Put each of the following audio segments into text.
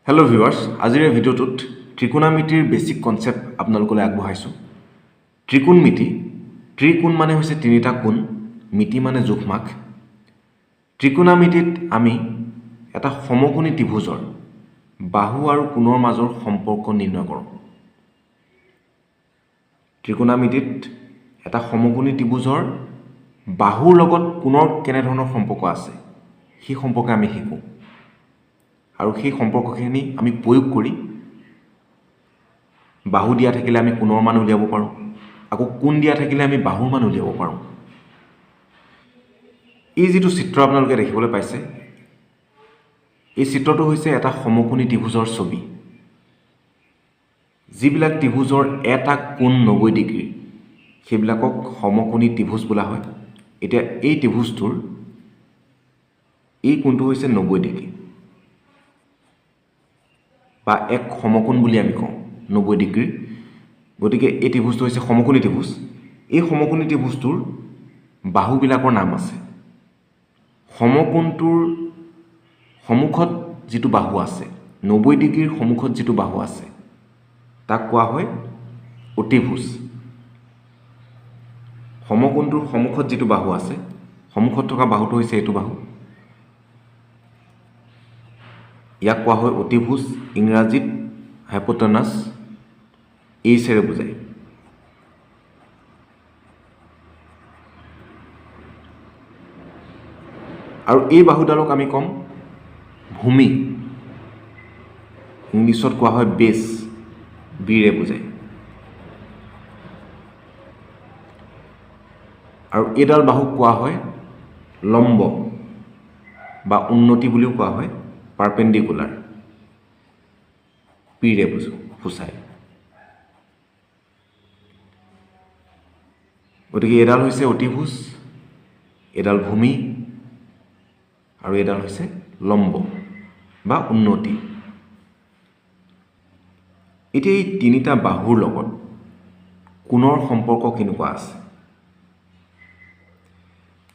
Hello' viewers, আজিৰ এই ভিডিঅ'টোত ত্ৰিকোণমিতিৰ বেছিক কনচেপ্ট আপোনালোকলৈ আগবঢ়াইছোঁ। ত্ৰিকোণমিতি, ত্ৰিকোণ মানে হৈছে তিনিটা কোণ, মিতি মানে জোখমাখ। ত্ৰিকোণমিতিত আমি এটা সমকোণী ত্ৰিভুজৰ বাহু আৰু কোণৰ মাজৰ সম্পৰ্ক নিৰ্ণয় কৰোঁ। ত্ৰিকোণমিতিত এটা সমকোণী ত্ৰিভুজৰ বাহুৰ লগত কোণৰ কেনেধৰণৰ সম্পৰ্ক আছে সেই সম্পৰ্কে আমি শিকোঁ। আৰু সেই সম্পৰ্কখিনি আমি প্ৰয়োগ কৰি বাহু দিয়া থাকিলে আমি কোণৰ মান উলিয়াব পাৰোঁ, আকৌ কোণ দিয়া থাকিলে আমি বাহুৰ মান উলিয়াব পাৰোঁ। এই যিটো চিত্ৰ আপোনালোকে দেখিবলৈ পাইছে, এই চিত্ৰটো হৈছে এটা সমকোণী ত্ৰিভুজৰ ছবি। যিবিলাক ত্ৰিভুজৰ এটা কোণ 90 ডিগ্ৰী সেইবিলাকক সমকোণী ত্ৰিভুজ বোলা হয়। এতিয়া এই ত্ৰিভুজটোৰ এই কোণটো হৈছে 90 ডিগ্ৰী বা এক সমকোণ বুলি আমি কওঁ 90 ডিগ্ৰী। গতিকে এই ত্ৰিভুজটো হৈছে সমকোণী ত্ৰিভুজ। এই সমকোণী ত্ৰিভুজটোৰ বাহুবিলাকৰ নাম আছে। সমকোণটোৰ সন্মুখত যিটো বাহু আছে, 90 ডিগ্ৰীৰ সন্মুখত যিটো বাহু আছে, তাক কোৱা হয় অতিভুজ। সমকোণটোৰ সন্মুখত যিটো বাহু আছে, সন্মুখত থকা বাহুটো হৈছে এইটো বাহু, ইয়াক কোৱা হয় অতিভুজ। ইংৰাজীত হাইপোটেনাছ এইচেৰে বুজায়। আৰু এই বাহুডালক আমি ক'ম ভূমি। ইংলিছত কোৱা হয় বেছ, বিৰে বুজায়। আৰু এইডাল বাহুক কোৱা হয় লম্ব বা উন্নতি বুলিও কোৱা হয়, পাৰপেণ্ডিকুলাৰ, পিৰে সূচায়। গতিকে এডাল হৈছে অতিভুজ, এডাল ভূমি আৰু এডাল হৈছে লম্ব বা উন্নতি। এতিয়া এই তিনিটা বাহুৰ লগত কোণৰ সম্পৰ্ক কেনেকুৱা আছে?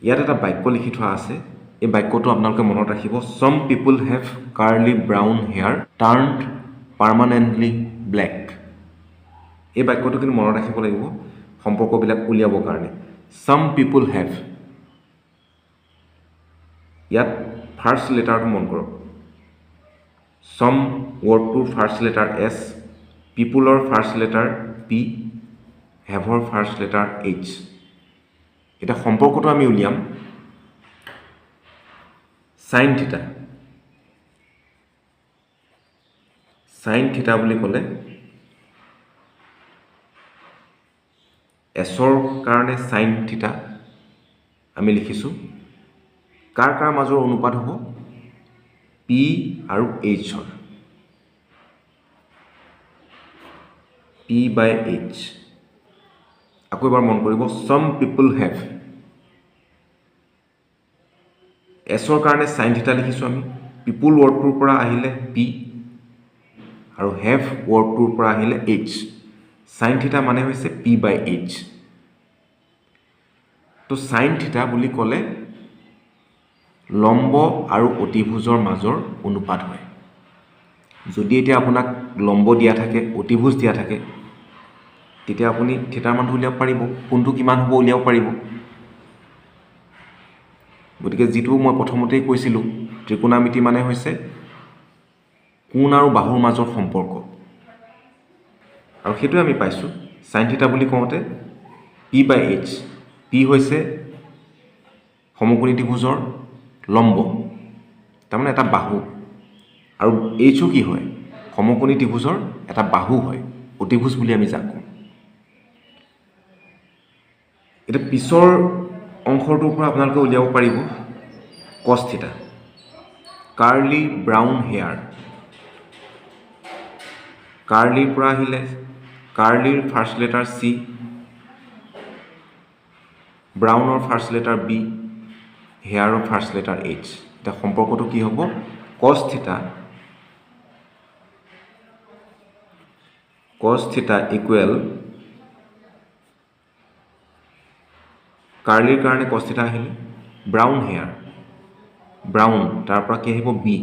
ইয়াত এটা বাক্য লিখি থোৱা আছে। এই বাক্যটো আপোনালোকে মনত ৰাখিব। Some people have curly brown hair turned permanently black. এই বাক্যটো কিন্তু মনত ৰাখিব লাগিব সম্পৰ্কবিলাক উলিয়াবৰ কাৰণে। Some people have, ইয়াত ফাৰ্ষ্ট লেটাৰটো মন কৰক। Some ৱৰ্ডটোৰ ফাৰ্ষ্ট লেটাৰ এছ, পিপুলৰ ফাৰ্ষ্ট লেটাৰ পি, হেভৰ ফাৰ্ষ্ট লেটাৰ এইচ। এতিয়া সম্পৰ্কটো আমি উলিয়াম সাইন থিটা। সাইন থিটা বুলি ক'লে এছৰ কাৰণে সাইন থিটা আমি লিখিছোঁ। কাৰ কাৰ মাজৰ অনুপাত হ'ব? পি আৰু এইচৰ, পি বাই এইচ। আকৌ এবাৰ মন কৰিব, some people have, এছৰ কাৰণে সাইন থিটা লিখিছোঁ আমি। পিপুল ৱৰ্ডটোৰ পৰা আহিলে পি আৰু হেভ ৱৰ্ডটোৰ পৰা আহিলে এইচ। সাইন থিটা মানে হৈছে পি বাই এইচ। তো সাইন থিটা বুলি ক'লে লম্ব আৰু অতিভুজৰ মাজৰ অনুপাত হয়। যদি এতিয়া আপোনাক লম্ব দিয়া থাকে, অতিভুজ দিয়া থাকে, তেতিয়া আপুনি থিটাৰ মানটো উলিয়াব পাৰিব, কোণটো কিমান হ'ব উলিয়াব পাৰিব। গতিকে যিটো মই প্ৰথমতেই কৈছিলোঁ, ত্ৰিকোণমিতি মানে হৈছে কোণ আৰু বাহুৰ মাজৰ সম্পৰ্ক, আৰু সেইটোৱে আমি পাইছোঁ। সাইন থিটা বুলি কওঁতে পি বাই এইচ, পি হৈছে সমকোণী ত্ৰিভুজৰ লম্ব, তাৰমানে এটা বাহু, আৰু এইচও কি হয়? সমকোণী ত্ৰিভুজৰ এটা বাহু হয়, অতিভুজ বুলি আমি যাক কওঁ। এতিয়া পিছৰ অংশটোৰ পৰা আপোনালোকে উলিয়াব পাৰিব কছ থিটা। কাৰ্লি ব্ৰাউন হেয়াৰ, কাৰ্লিৰ পৰা আহিলে কাৰ্লিৰ ফাৰ্ষ্ট লেটাৰ চি, ব্ৰাউনৰ ফাৰ্ষ্ট লেটাৰ বি, হেয়াৰৰ ফাৰ্ষ্ট লেটাৰ এইচ। এতিয়া সম্পৰ্কটো কি হ'ব? কছ থিটা ইকুৱেল, কাৰ্লিৰ কাৰণে কছ থিটা আহিলে, ব্ৰাউন হেয়াৰ, ব্ৰাউন তাৰ পৰা কি আহিব? বি,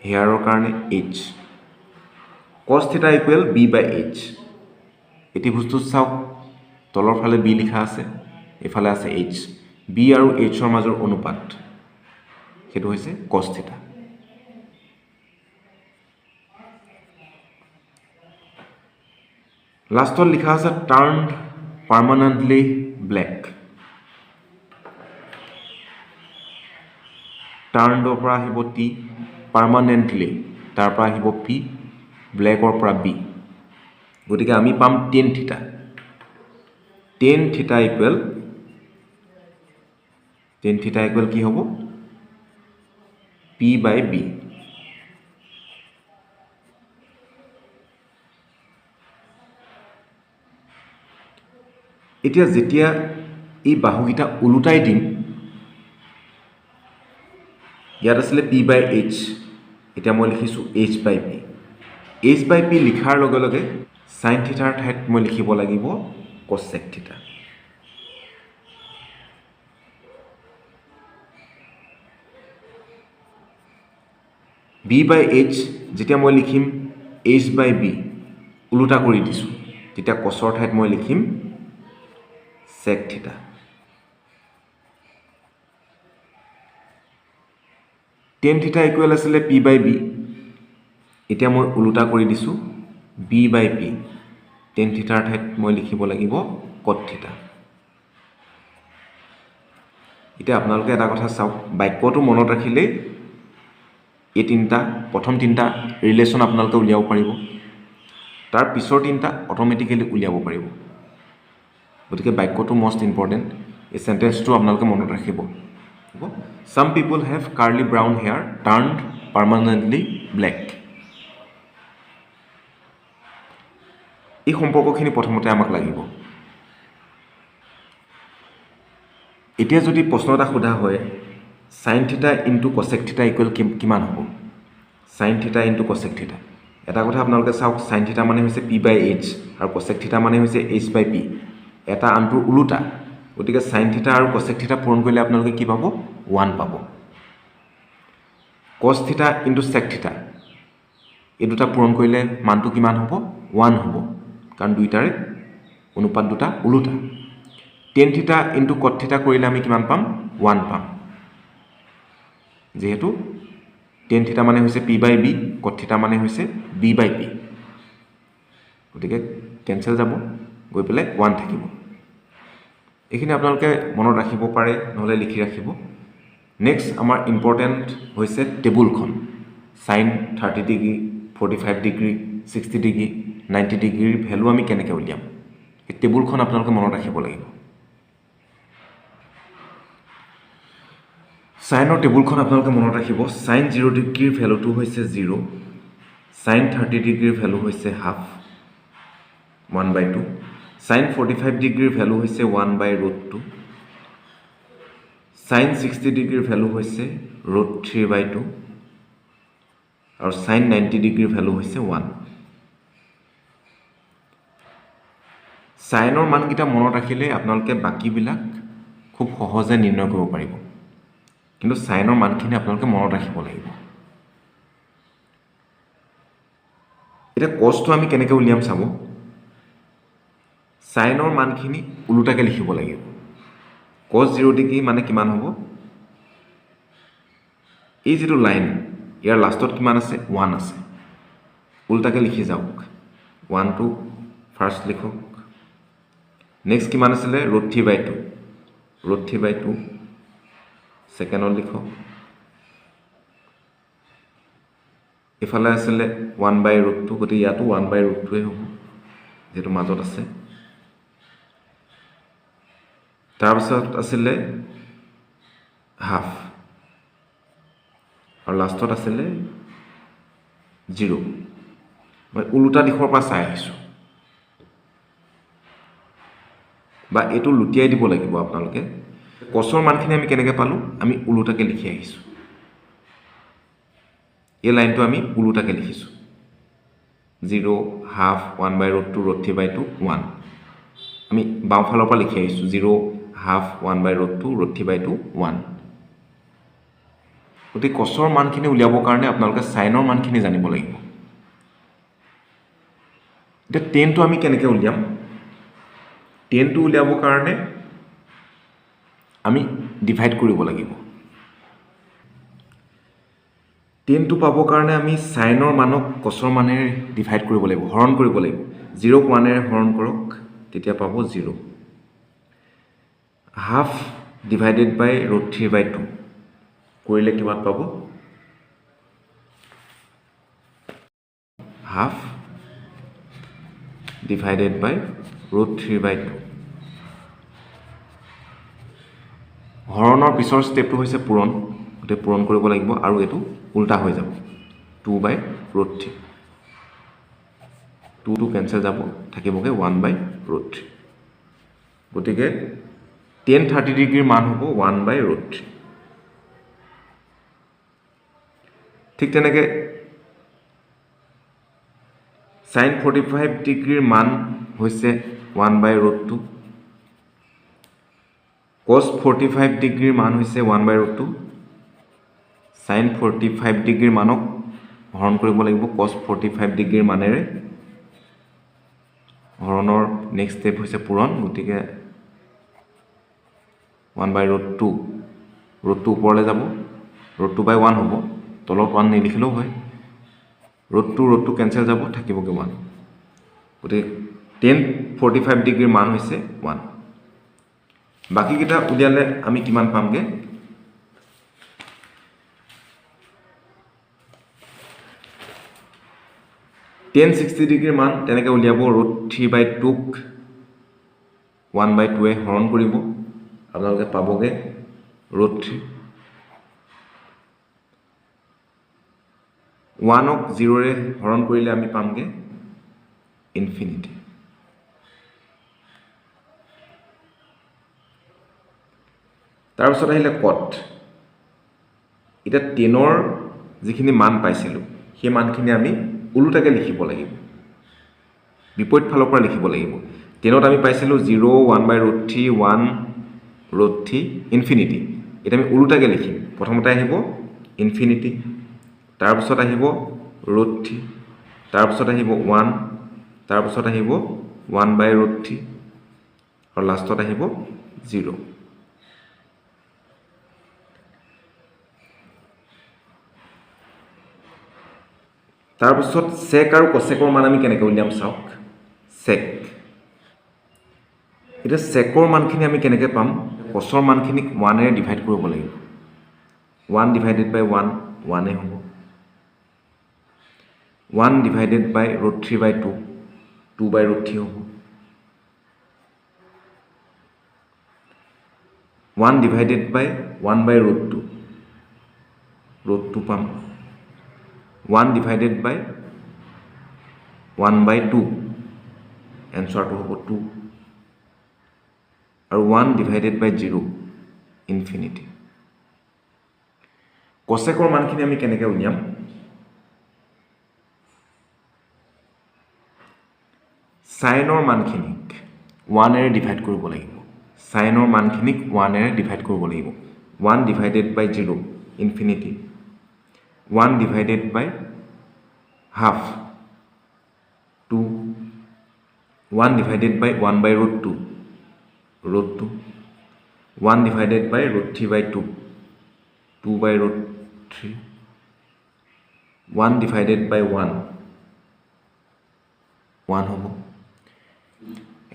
হেয়াৰৰ কাৰণে h cos থিটা ইকুৱেল b বাই h এটি বস্তু চাওক তলৰ ফালে b লিখা আছে এফালে আছে h b আৰু h ৰ মাজৰ অনুপাত সেইটো হৈছে cos থিটা লাষ্টত লিখা আছে টাৰ্নড পাৰ্মানেণ্টলি ব্লেক টাৰ্নডৰ পৰা আহিব t পাৰ্মানেণ্টলি তাৰ পৰা আহিব p ব্লেকৰ পৰা b গতিকে আমি পাম tan থিটা ইকুৱেল কি হ'ব p বাই b এতিয়া যেতিয়া এই বাহুকেইটা উলুটাই দিম ইয়াত আছিলে p বাই h এতিয়া মই লিখিছোঁ h বাই p লিখাৰ লগে লগে sin থিটাৰ ঠাইত মই লিখিব লাগিব cosec থিটা b বাই h যেতিয়া মই লিখিম h বাই b উলুটা কৰি দিছোঁ তেতিয়া cosৰ ঠাইত মই লিখিম sec থিটা tan থিটা ইকুৱেল আছিলে p বাই b এতিয়া মই উলুটা কৰি দিছোঁ b বাই p tan থিটাৰ ঠাইত মই লিখিব লাগিব cot থিটা এতিয়া আপোনালোকে এটা কথা চাওক বাক্যটো মনত ৰাখিলেই এই প্ৰথম তিনিটা ৰিলেশ্যন আপোনালোকে উলিয়াব পাৰিব তাৰ পিছৰ তিনিটা অট'মেটিকেলি উলিয়াব পাৰিব গতিকে বাক্যটো মষ্ট ইম্পৰ্টেণ্ট এই চেণ্টেন্সটো আপোনালোকে মনত ৰাখিব হ'ব some people have curly brown hair turned permanently black এই সম্পৰ্কখিনি প্ৰথমতে আমাক লাগিব এতিয়া যদি প্ৰশ্ন এটা সোধা হয় sin থিটা ইনটু cosec থিটা ইকুৱেল কিমান হ'ব sin থিটা ইনটু cosec থিটা এটা কথা আপোনালোকে চাওক sin থিটা মানে হৈছে p বাই h আৰু cosec থিটা মানে হৈছে h বাই p এটা আনটোৰ উলুটা গতিকে sin থিটা আৰু cosec থিটা পূৰণ কৰিলে আপোনালোকে কি পাব 1 পাব cos থিটা ইনটু sec থিটা এই দুটা পূৰণ কৰিলে মানটো কিমান হ'ব 1 হ'ব কাৰণ দুইটাৰে অনুপাত দুটা উলুটা tan থিটা ইনটু cot থিটা কৰিলে আমি কিমান পাম 1 পাম যেহেতু tan থিটা মানে হৈছে p বাই b cot থিটা মানে হৈছে b বাই p গতিকে কেনসেল যাব গৈ পেলাই 1 থাকিব এইখিনি আপোনালোকে মনত ৰাখিব পাৰে নহলে লিখি ৰাখিব নেক্সট আমাৰ ইম্পৰ্টেন্ট হৈছে টেবুলখন sin 30 ডিগ্ৰী 45 ডিগ্ৰী 60 ডিগ্ৰী 90 ডিগ্ৰীৰ ভ্যালু আমি কেনেকৈ উলিয়াম এই টেবুলখন আপোনালোকে মনত ৰাখিব লাগিব সাইনৰ টেবুলখন আপোনালোকে মনত ৰাখিব sin 0 ডিগ্ৰীৰ ভ্যালুটো হৈছে 0 sin 30 ডিগ্ৰীৰ ভ্যালু হৈছে হাফ 1/2 sin 45 ডিগ্ৰীৰ ভ্যালু হৈছে 1/√2 sin 60 ডিগ্ৰীৰ ভ্যালু হৈছে √3/2 আৰু sin 90 ডিগ্ৰীৰ ভ্যালু হৈছে 1 সাইনৰ মানকিটা মনত ৰাখিলে আপোনালোকে বাকিবিলাক খুব সহজে নিৰ্ণয় কৰিব পাৰিব কিন্তু সাইনৰ মানখিনি আপোনালোকে মনত ৰাখিব লাগিব এটা cosটো আমি কেনেকৈ উলিয়াম চাব সাইনৰ মানখিনি উলুটাকে লিখিব লাগিব cos 0 ডিগ্ৰী মানে কিমান হ'ব এই যেটো লাইন ইয়াৰ লাষ্টত কিমান আছে 1 আছে উলটাকে লিখি যাওক 1 টু ফাৰ্স্ট লিখক নেক্সট কিমান আছিলে √3/2 সেকেন্ডত লিখক এফালে আছিলে 1/√2 গতি ইয়াতো 1/√2 এ হ'ব যেটো মাজত আছে তাৰপিছত আছিলে হাফ আৰু লাষ্টত আছিলে 0 মই উলুটা দিশৰ পৰা চাই আহিছো বা এটো লুটিয়াই দিব লাগিব আপোনালোকে cosৰ মানখিনি আমি কেনেকৈ পালো আমি উলুটাকে লিখি আহিছো এই লাইনটো আমি উলুটাকে লিখিছো 0 হাফ 1/√2 √3/2 1 আমি বাওঁফালৰ পৰা লিখি আহিছো 0 হাফ 1/√2 √3/2 1 গতিকে কছৰ মানখিনি উলিয়াবৰ কাৰণে আপোনালোকে ছাইনৰ মানখিনি জানিব লাগিব এতিয়া টেনটো আমি কেনেকৈ উলিয়াম টেনটো উলিয়াবৰ কাৰণে আমি ডিভাইড কৰিব লাগিব টেনটো পাবৰ কাৰণে আমি ছাইনৰ মানক কছৰ মানেৰে ডিভাইড কৰিব লাগিব হৰণ কৰিব লাগিব 0ক 1ৰে হৰণ কৰক তেতিয়া পাব 0 হাফ ডিভাইডেড বাই √3/2 কৰিলে কিমান পাব হাফ ডিভাইডেড বাই √3/2 হৰণৰ পিছৰ ষ্টেপটো হৈছে পূৰণ গতিকে পূৰণ কৰিব লাগিব আৰু এইটো উল্টা হৈ যাব 2/√3 2টো কেঞ্চেল যাব থাকিবগৈ 1/√3 গতিকে tan 30 ডিগ্ৰীৰ মান হ'ব 1/√3 ঠিক তেনেকৈ sin 45 ডিগ্ৰীৰ মান হৈছে 1/√2 cos 45 ডিগ্ৰীৰ মান হৈছে 1/√2 sin 45 ডিগ্ৰীৰ মানক হৰণ কৰিব লাগিব cos 45 ডিগ্ৰীৰ মানেৰে হৰণৰ নেক্সট ষ্টেপ হৈছে পূৰণ গতিকে 1/√2 √2 ওপৰলৈ যাব √2/1 হ'ব তলত 1 নিলিখিলেও হয় √2 কেঞ্চেল যাব থাকিবগৈ 1 গতিকে tan 45 ডিগ্ৰীৰ মান হৈছে 1 বাকীকেইটা উলিয়ালে আমি কিমান পামগৈ tan 60 ডিগ্ৰীৰ মান তেনেকৈ উলিয়াব √3/2ক 1/2য়ে হৰণ কৰিব আপোনালোকে পাবগৈ √3 1ক 0ৰে হৰণ কৰিলে আমি পামগৈ ইনফিনিটি তাৰপিছত আহিলে কট এতিয়া 10ৰ যিখিনি মান পাইছিলোঁ সেই মানখিনি আমি ওলোটাকৈ লিখিব লাগিব বিপৰীত ফালৰ পৰা লিখিব লাগিব 10ত আমি পাইছিলোঁ 0 1/√3 1√3 ইনফিনিটি এতিয়া আমি ওলোটাকৈ লিখিম প্ৰথমতে আহিব ইনফিনিটি তাৰপিছত আহিব √3 তাৰপিছত আহিব 1 তাৰপিছত আহিব 1/√3 আৰু লাষ্টত আহিব 0 তাৰপিছত sec আৰু cosecৰ মান আমি কেনেকৈ উলিয়াম চাওক sec এতিয়া secৰ মানখিনি আমি কেনেকৈ পাম cosৰ মানখিনিক 1ৰে ডিভাইড কৰিব লাগিব 1 ডিভাইডেড বাই 1 1 হ'ব 1 ডিভাইডেড বাই √3/2 2/√3 হ'ব 1 ডিভাইডেড বাই 1/√2 √2 পাম 1 ডিভাইডেড বাই 1/2 এনচাৰটো হ'ব 2 আৰু 1 ডিভাইডেড বাই 0 ইনফিনিটি কচেকৰ মানখিনি আমি কেনেকৈ উলিয়াম সাইনৰ মানখিনিক 1ৰে ডিভাইড কৰিব লাগিব সাইনৰ মানখিনিক 1ৰে ডিভাইড কৰিব লাগিব 1 divided by 0 infinity 1 divided by half 2 1 divided by 1/√2 √2 1 divided by √3/2 2/√3 1 divided by 1 1 হ'ব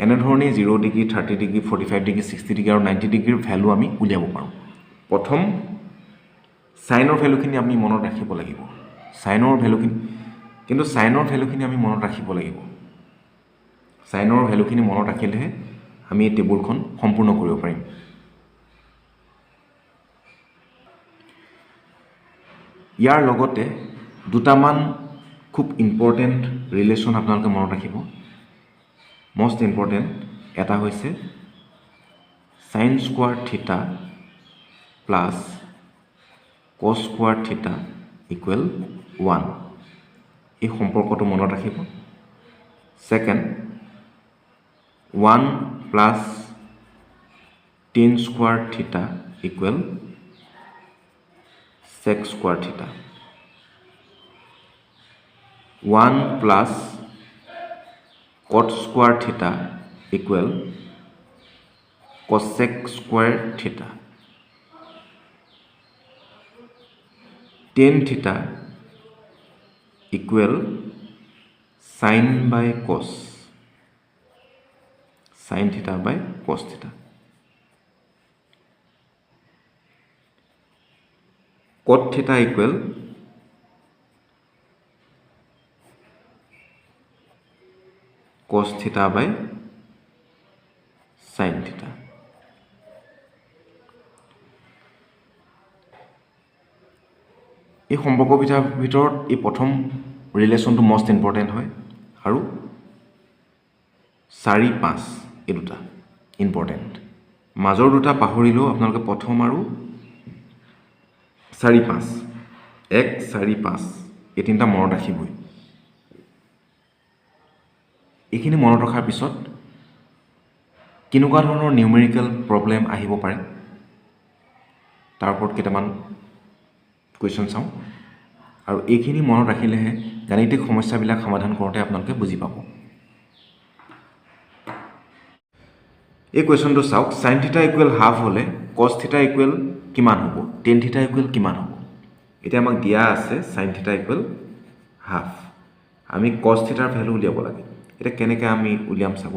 এনেধৰণে 0 ডিগ্ৰী 30 ডিগ্ৰী 45 ডিগ্ৰী 60 ডিগ্ৰী আৰু 90 ডিগ্ৰীৰ ভ্যালু আমি উলিয়াব পাৰোঁ প্ৰথম সাইনৰ ভ্যালুখিনি আমি মনত ৰাখিব লাগিব সাইনৰ ভ্যালুখিনি কিন্তু সাইনৰ ভ্যালুখিনি আমি মনত ৰাখিব লাগিব সাইনৰ ভ্যালুখিনি মনত ৰাখিলেহে আমি এই টেবুলখন সম্পূৰ্ণ কৰিব পাৰিম ইয়াৰ লগতে দুটামান খুব ইম্পৰ্টেণ্ট ৰিলেশ্যন আপোনালোকে মনত ৰাখিব most important এটা হৈছে sin square theta plus cos square theta equal 1 এই সম্পৰ্কটো মনত ৰাখিব second 1 plus tan square theta equal sec square theta 1 plus cot square theta equal cosec square theta tan theta equal sin by cos sin theta by cos theta cot theta equal cos theta by sin theta এই সম্পৰ্কৰ ভিতৰত এই প্ৰথম ৰিলেশ্যনটো most important হয় আৰু 4 5 এই দুটা important মাজৰ দুটা পাহৰিলেও আপোনালোকে প্ৰথম আৰু 4 5 1 4 5 এই তিনিটা মনত ৰাখিবই এইখিনি মনত ৰখাৰ পিছত কেনেকুৱা ধৰণৰ নিউমেৰিকেল প্ৰব্লেম আহিব পাৰে তাৰ ওপৰত কেইটামান কুৱেশ্যন চাওঁ আৰু এইখিনি মনত ৰাখিলেহে গাণিতিক সমস্যাবিলাক সমাধান কৰোঁতে আপোনালোকে বুজি পাব এই কুৱেশ্যনটো চাওক sin থিটা ইকুৱেল হাফ হ'লে cos থিটা ইকুৱেল কিমান হ'ব tan থিটা ইকুৱেল কিমান হ'ব এতিয়া আমাক দিয়া আছে sin থিটা ইকুৱেল হাফ আমি cos থিটাৰ ভ্যালু উলিয়াব লাগে এটা কেনেকৈ আমি উলিয়াম চাব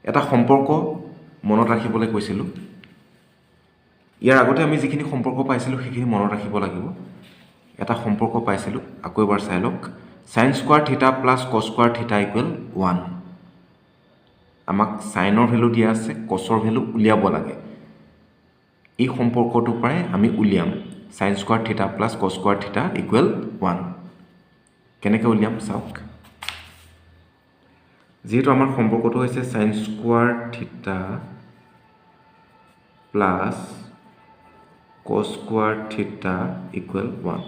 এটা সম্পৰ্ক মনত ৰাখিবলৈ কৈছিলোঁ ইয়াৰ আগতে আমি যিখিনি সম্পৰ্ক পাইছিলোঁ সেইখিনি মনত ৰাখিব লাগিব এটা সম্পৰ্ক পাইছিলোঁ আকৌ এবাৰ চাই লওক sin স্কয়াৰ থিটা প্লাস cos স্কয়াৰ থিটা ইকুৱেল 1 আমাক সাইনৰ ভ্যালু দিয়া আছে cosৰ ভ্যালু উলিয়াব লাগে এই সম্পৰ্কটোৰ পৰাই আমি উলিয়াম sin স্কয়াৰ থিটা প্লাস cos স্কয়াৰ থিটা ইকুৱেল 1 কেনেকৈ উলিয়াম চাওক যেহেতু আমাৰ সম্পৰ্কটো হৈছে sin স্কয়াৰ থিটা প্লাস cos স্কয়াৰ থিটা ইকুৱেল 1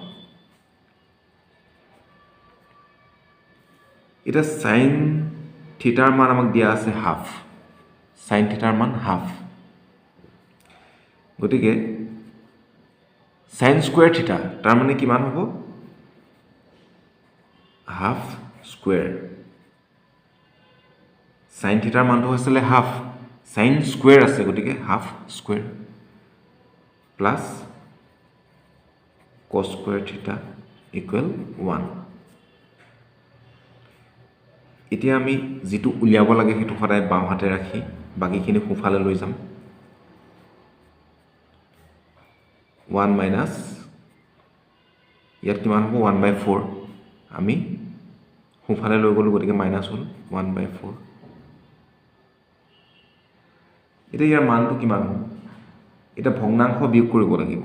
এটা sin থিটাৰ মান আমাক দিয়া আছে হাফ sin থিটাৰ মান হাফ গতিকে sin স্কয়াৰ থিটা তাৰ মানে কিমান হ'ব হাফ স্কয়াৰ sin থিটাৰ মানটো হৈছিল হাফ sin স্কয়াৰ আছে গতিকে half square plus cos square থিটা ইকুৱেল 1 এতিয়া আমি যেটো উলিয়াব লাগে হেতু সদায় বাম হাতে ৰাখি বাকিখিনি খুফালে লৈ যাম 1 মাইনাস ইয়াত কিমান হ'ব 1/4 আমি খুফালে লৈ গলো গতিকে মাইনাস হল 1/4 এটা ইয়াৰ মানটো কিমান হ'ব এটা ভগ্নাংশ বিয়োগ কৰিব লাগিব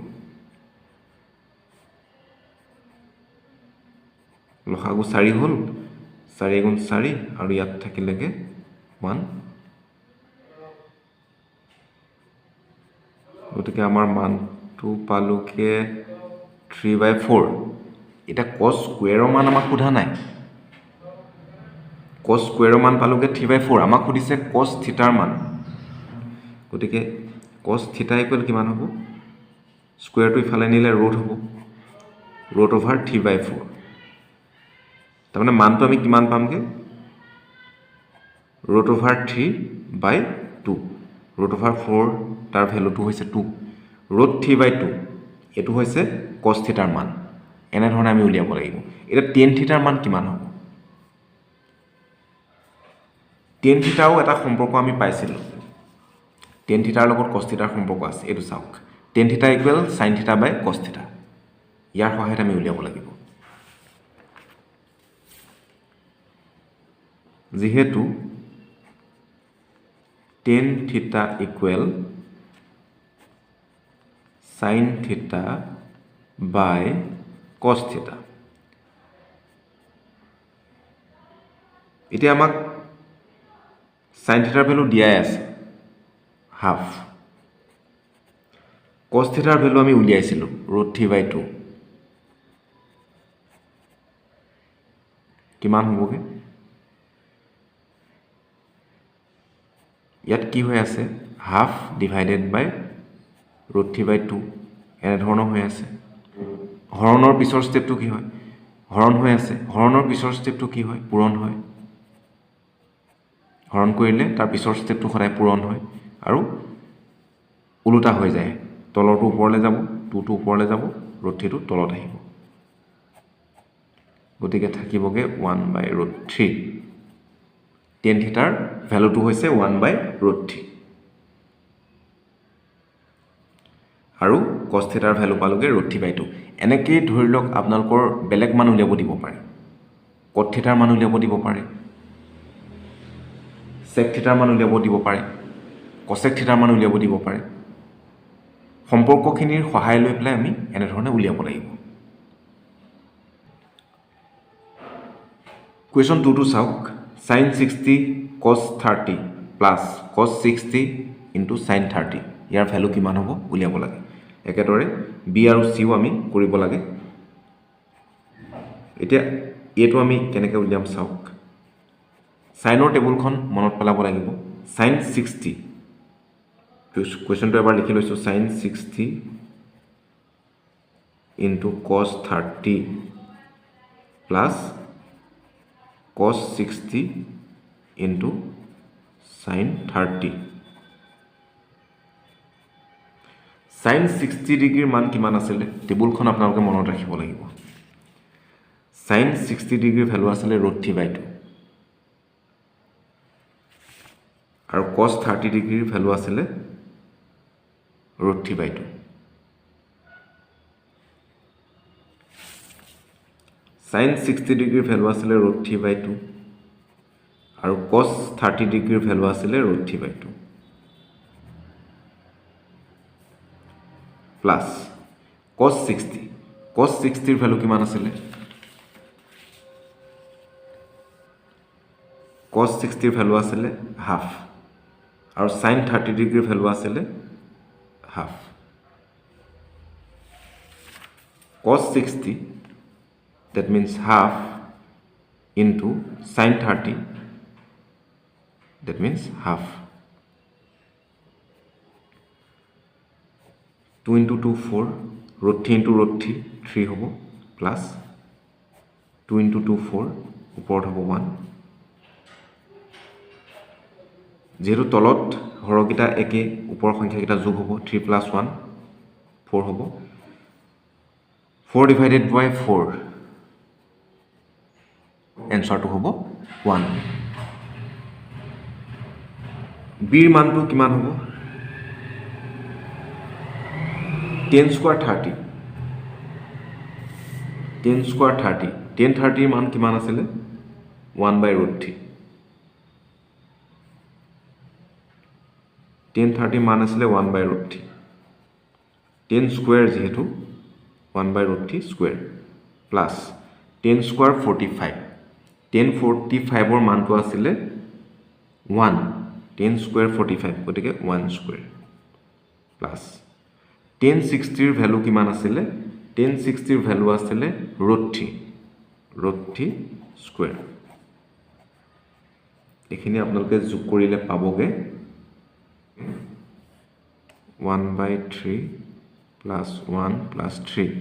লসাগু 4 হল 4 গুণ 4 আৰু ইয়াত থাকিলেগে 1 গতিকে আমাৰ মানটো পালোকে 3/4 এটা cos স্কয়াৰৰ মান আমাক সোধা নাই cos স্কয়াৰৰ মান পালোকে 3/4 আমাক সুধিছে cos থিটাৰ মান গতিকে cos থিটা ইকুৱেল কিমান হ'ব স্কয়াৰটো ইফালে নিলে ৰুট হ'ব ৰুট অভাৰ 3/4 তাৰমানে মানটো আমি কিমান পামগে ৰুট অভাৰ 3/2 ৰুট অভাৰ 4 তাৰ ভ্যালুটো হৈছে 2 ৰুট 3/2 এটো হৈছে cos থিটাৰ মান এনে ধৰণে আমি উলিয়াব লাগিব এটা tan থিটাৰ মান কিমান হ'ব tan থিটাও এটা সম্পৰ্ক আমি পাইছিলোঁ tan থিটাৰ লগত cos থিটাৰ সম্পৰ্ক আছে এটো চাওক tan থিটা ইকুৱেল sin থিটা বাই cos থিটা ইয়াৰ সহায়ত আমি উলিয়াব লাগিব যেহেতু tan থিটা ইকুৱেল sin থিটা বাই cos থিটা এতিয়া আমাক sin থিটাৰ ভ্যালু দিয়াই আছে হাফ cos থিটাৰ ভ্যালু আমি উলিয়াইছিলো ৰুট 3/2 কিমান হ'বগে ইয়াত কি হৈ আছে হাফ ডিভাইডেড বাই ৰুট 3/2 এনেধৰণৰ হৈ আছে হৰণৰ পিছৰ ষ্টেপটো কি হয় হৰণ হৈ আছে হৰণৰ পিছৰ ষ্টেপটো কি হয় পূৰণ হয় হৰণ কৰিলে তাৰ পিছৰ ষ্টেপটো সদায় পূৰণ হয় আৰু ওলোটা হৈ যায় তলৰটো ওপৰলৈ যাব 2টো ওপৰলৈ যাব ৰুট 3টো তলত আহিব গতিকে থাকিবগে 1/√3 tan থিটাৰ ভ্যালুটো হৈছে 1/√3 আৰু cos থিটাৰ ভ্যালু পালোগে √3/2 এনেকৈ ধৰি লওক আপোনালোকৰ বেলেগ মান উলিয়াব দিব পাৰে cot থিটাৰ মান উলিয়াব দিব পাৰে sec থিটাৰ মান উলিয়াব দিব পাৰে cosec থিটাৰ মান উলিয়াব দিব পাৰে সম্পৰ্কখিনিৰ সহায় লৈ পেলাই আমি এনেধৰণে উলিয়াব লাগিব কুৱেশ্যন 2টো চাওক sin 60 cos 30 plus cos 60 into sin 30 ইয়াৰ ভ্যালু কিমান হ'ব উলিয়াব লাগে একেদৰে বি আৰু সিও আমি কৰিব লাগে এতিয়া এটো আমি কেনেকৈ উলিয়াম চাওক সাইনৰ টেবুলখন মনত পেলাব লাগিব sin 60 কুৱেশ্যনটো এবাৰ লিখি লৈছো sin 60 into cos 30 plus cos 60 into sin 30 sin 60 ডিগ্ৰীৰ মান কিমান আছিল টেবুলখন আপোনালোকে মনত ৰাখিব লাগিব sin 60 ডিগ্ৰীৰ ভ্যালু আছিল √3/2 আৰু cos 30 ডিগ্ৰীৰ ভ্যালু আছিল √3/2 sin 60 ডিগ্ৰীৰ ভ্যালু আছিল √3/2 আৰু cos 30 ডিগ্ৰীৰ ভ্যালু আছিল √3/2 প্লাস cos 60 ৰ ভ্যালু কিমান আছিল cos 60 ৰ ভ্যালু আছিল হাফ আৰু sin 30 ডিগ্ৰীৰ ভ্যালু আছিল half cos 60 that means half into sin 30 that means half 2 into 2 4 √3 into √3 3 হ'ব plus 2 into 2 4 ওপৰত হ'ব 1 যেহেতু তলত হৰকিটা একে ওপৰ সংখ্যাকিটা যোগ হ'ব 3 plus 1 4 হ'ব 4 divided by 4 এনসাৰটো হ'ব 1 বিৰ মানটো কিমান হ'ব 10 square 30 10 square 30 10 30 ৰ মান কিমান আছিল 1/√3 10 30 মান আছিল 1/√3 10 square যেহেতু 1/√3 square plus 10 square 45 1045 ৰ মানটো আছিল 1 10 square 45 গতিকে 1 square plus 1060 ৰ ভ্যালু কিমান আছিল 1060 ৰ ভ্যালু আছিল √3 স্কয়াৰ এখিনি আপোনালোকে যোগ কৰিলে পাবগে 1/3 plus 1 plus 3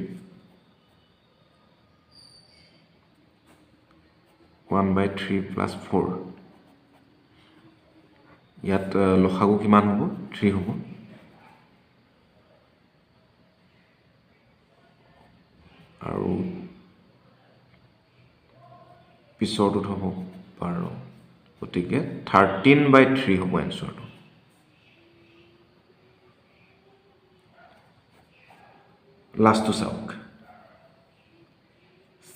1/3 plus 4 ইয়াত লসাগু কিমান হ'ব 3 হ'ব আৰু পিছৰটো হ'ব 12 গতিকে 13/3 হ'ব এনসাৰটো লাষ্টটো চাওক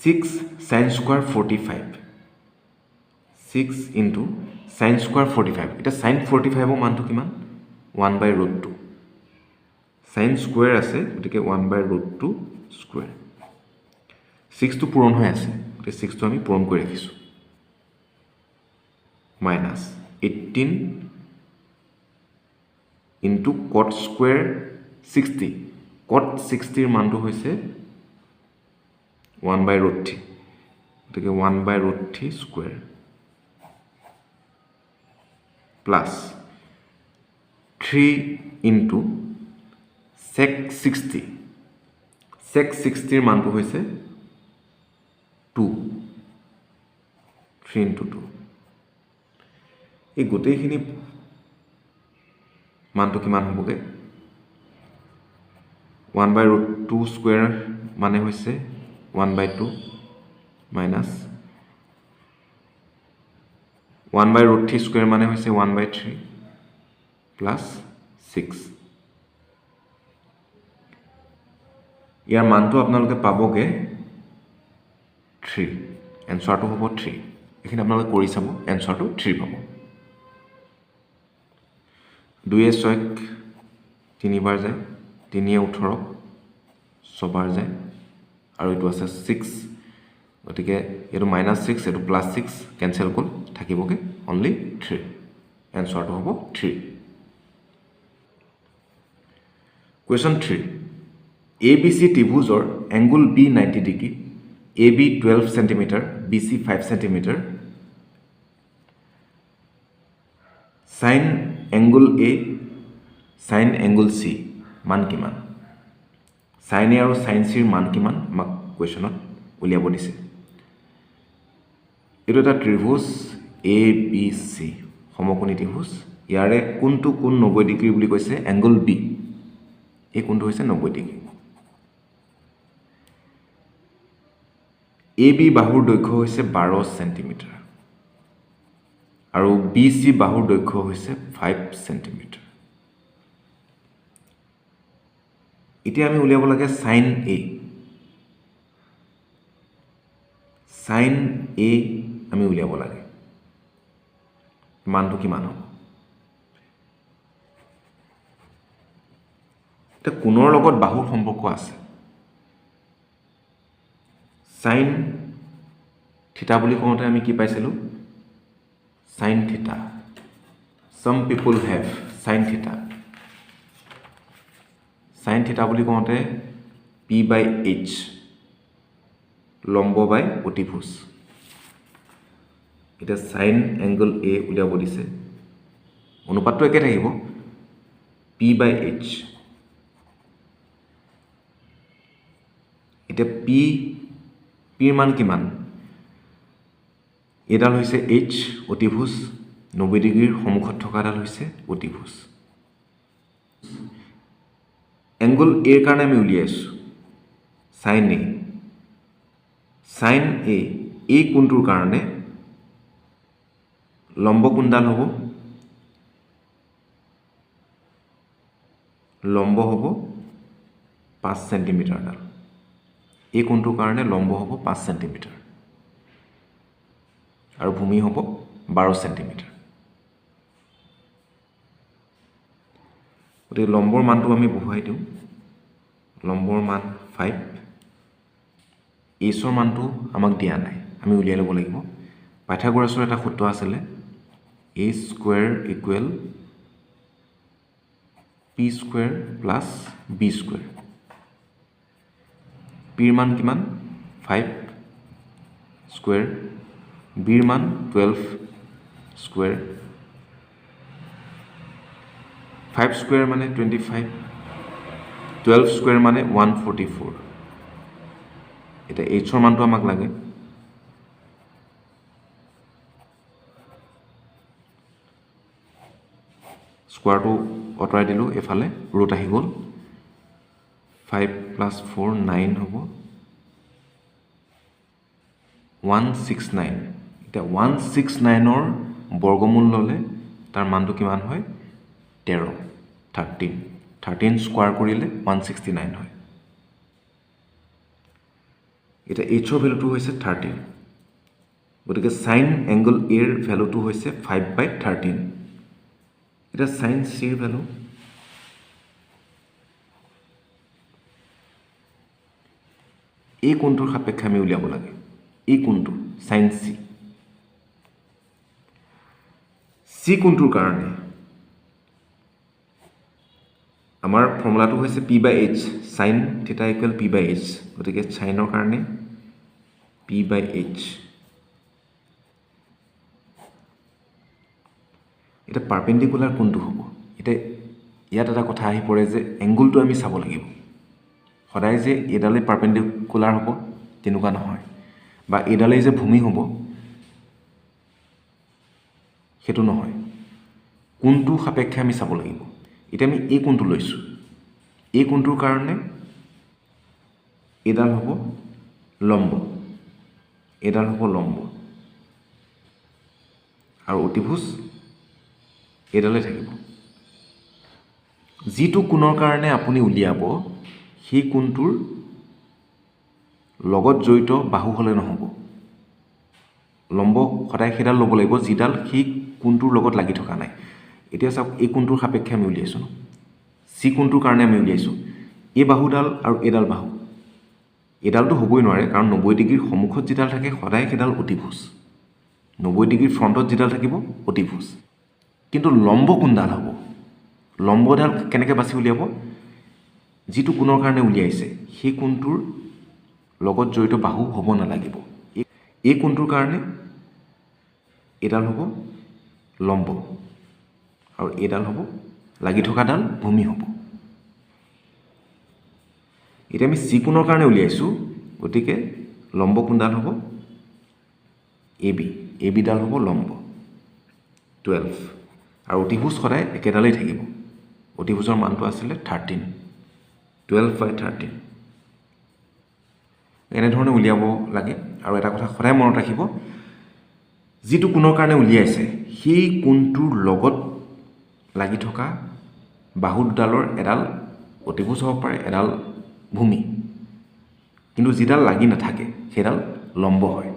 6 sin square 45 6 into sin square 45 এটা sin 45 ৰ মানটো কিমান 1/√2 sin square আছে গতিকে 1/√2 square 6 টো পূৰণ হৈ আছে গতিকে 6 টো আমি পূৰণ কৰি ৰাখিছো minus 18 into cot square 60 cot 60 ৰ মানটো হৈছে 1/√3 গতিকে 1/√3 square plus 3 into sec 60 sec 60 ৰ মানটো হৈছে 2 3 into 2 এই গোটেইখিনি মানটো কিমান হ'বগে 1/√2 স্কয়াৰ মানে হৈছে 1/2 minus 1/√3 স্কয়াৰ মানে হৈছে 1/3 plus 6 ইয়াৰ মানটো আপোনালোকে পাবগে 3 এনসাৰটো হ'ব 3 এখিনি আপোনালোকে কৰি চাব এনসাৰটো 3 পাব 2 এ 6 3 বাৰ যায় 3 এ 18 6 বাৰ যায় আৰু এটো আছে 6 গতিকে এটো -6 এটো +6 কেনসেল হ'ল থাকিবগে অনলি 3 এনসাৰটো হ'ব 3 Question 3 ABC ত্ৰিভুজৰ angle B 90 degree AB 12 cm BC 5 cm sin angle A sin angle C মান কিমান sin A আৰু sin C ৰ মান কিমান আমাক কোৱেশ্যনত উলিয়াব দিছে এটো এটা ত্ৰিভুজ ABC সমকোণী ত্ৰিভুজ ইয়াৰে কোনটো কোণ 90 ডিগ্ৰী বুলি কৈছে এংগল B এই কোণটো হৈছে 90 ডিগ্ৰী AB বাহুৰ দৈৰ্ঘ্য হৈছে 12 cm আৰু BC বাহুৰ দৈৰ্ঘ্য হৈছে 5 cm এতিয়া আমি উলিয়াব লাগে sin A আমি উলিয়াব লাগে মানটো কিমান হ'ব এটা কোণৰ লগত বাহুৰ সম্পৰ্ক আছে sin থিটা বুলি কওঁতে আমি কি পাইছিলো sin theta some people have sin theta বুলি কওঁতে p/h লম্ব বাই অতিভুজ এটা sin angle A উলিয়াব দিছে অনুপাতটো একে থাকিব p/h এটা p ৰ মান কিমান এডাল হৈছে h অতিভুজ 90 ডিগ্ৰীৰ সমুখত থকাডাল হৈছে অতিভুজ এংগল A ৰ কাৰণে আমি উলিয়াইছো sin A এই কোণটোৰ কাৰণে লম্ব কোণডাল হ'ব লম্ব হ'ব 5 সেন্টিমিটাৰ ডাল এই কোণটোৰ কাৰণে লম্ব হ'ব 5 সেন্টিমিটাৰ আৰু ভূমি হ'ব 12 সেন্টিমিটাৰ গতিকে লম্বৰ মানটো আমি বহুৱাই দিওঁ লম্বৰ মান 5 এইচৰ মানটো আমাক দিয়া নাই আমি উলিয়াই ল'ব লাগিব পাইথাগোৰাছৰ এটা সূত্ৰ আছিল a square equal p square plus b square p ৰ মান কিমান 5 স্কয়াৰ b ৰ মান 12 স্কয়াৰ 5 স্কয়াৰ মানে 25 12 স্কয়াৰ মানে 144 এটা h ৰ মানটো আমাক লাগে স্কয়াৰটো অতৰাই দিলো এফালে ৰুট আহি গল 5 plus 4 9 হ'ব 169 এটা 169 ৰ বৰ্গমূল ললে তাৰ মানটো কিমান হয় 13 স্কয়াৰ কৰিলে 169 হয় এটা h ৰ ভ্যালুটো হৈছে 13 গতিকে sin angle A ৰ ভ্যালুটো হৈছে 5/13 এটা sin C ৰ ভ্যালু এই কোণটোৰ সাপেক্ষে আমি উলিয়াব লাগে এই কোণটো sin C কোণটোৰ কাৰণে আমাৰ ফৰ্মুলাটো হৈছে p/h sin theta equal p/h গতিকে sin ৰ কাৰণে p/h এটা পাৰপেন্ডিকুলাৰ কোণটো হ'ব এটা ইয়াত এটা কথা আহি পৰে যে এংগুলটো আমি চাব লাগিব সদায় যে এডালে পাৰ্পেণ্ডিকুলাৰ হ'ব তেনেকুৱা নহয় বা এডালেই যে ভূমি হ'ব সেইটো নহয় কোনটো সাপেক্ষে আমি চাব লাগিব এতিয়া আমি এই কোণটো লৈছোঁ এই কোণটোৰ কাৰণে এডাল হ'ব লম্ব এডাল হ'ব লম্ব আৰু অতিভুজ এডালে থাকিব যিটো কোণৰ কাৰণে আপুনি উলিয়াব সেই কোণটোৰ লগত জড়িত বাহু হ'লে নহ'ব লম্ব সদায় সেইডাল ল'ব লাগিব যিডাল সেই কোণটোৰ লগত লাগি থকা নাই এতিয়া চাওক এই কোণটোৰ সাপেক্ষে আমি উলিয়াইছোঁ ন চি কোণটোৰ কাৰণে আমি উলিয়াইছোঁ এই বাহুডাল আৰু এইডাল বাহু এডালটো হ'বই নোৱাৰে কাৰণ 90 ডিগ্ৰীৰ সন্মুখত যিডাল থাকে সদায় সেইডাল অতিভুজ 90 ডিগ্ৰীৰ ফ্ৰণ্টত যিডাল থাকিব অতিভুজ কিন্তু লম্ব কোনডাল হ'ব লম্বডাল কেনেকৈ বাছি উলিয়াব যিটো কোণৰ কাৰণে উলিয়াইছে সেই কোণটোৰ লগত জড়িত বাহু হ'ব নালাগিব এই কোণটোৰ কাৰণে এডাল হ'ব লম্ব আৰু এইডাল হ'ব লাগি থকাডাল ভূমি হ'ব এতিয়া আমি চি কোণৰ কাৰণে উলিয়াইছোঁ গতিকে লম্ব কোণডাল হ'ব এ বিডাল হ'ব লম্ব 12 আৰু অতিভুজ সদায় একেডালেই থাকিব অতিভুজৰ মানটো আছিলে 13 12/13 এনেধৰণে উলিয়াব লাগে আৰু এটা কথা সদায় মনত ৰাখিব যিটো কোণৰ কাৰণে উলিয়াইছে সেই কোণটোৰ লগত লাগি থকা বাহু দুডালৰ এডাল অতিভুজ হ'ব পাৰে এডাল ভূমি কিন্তু যিডাল লাগি নাথাকে সেইডাল লম্ব হয়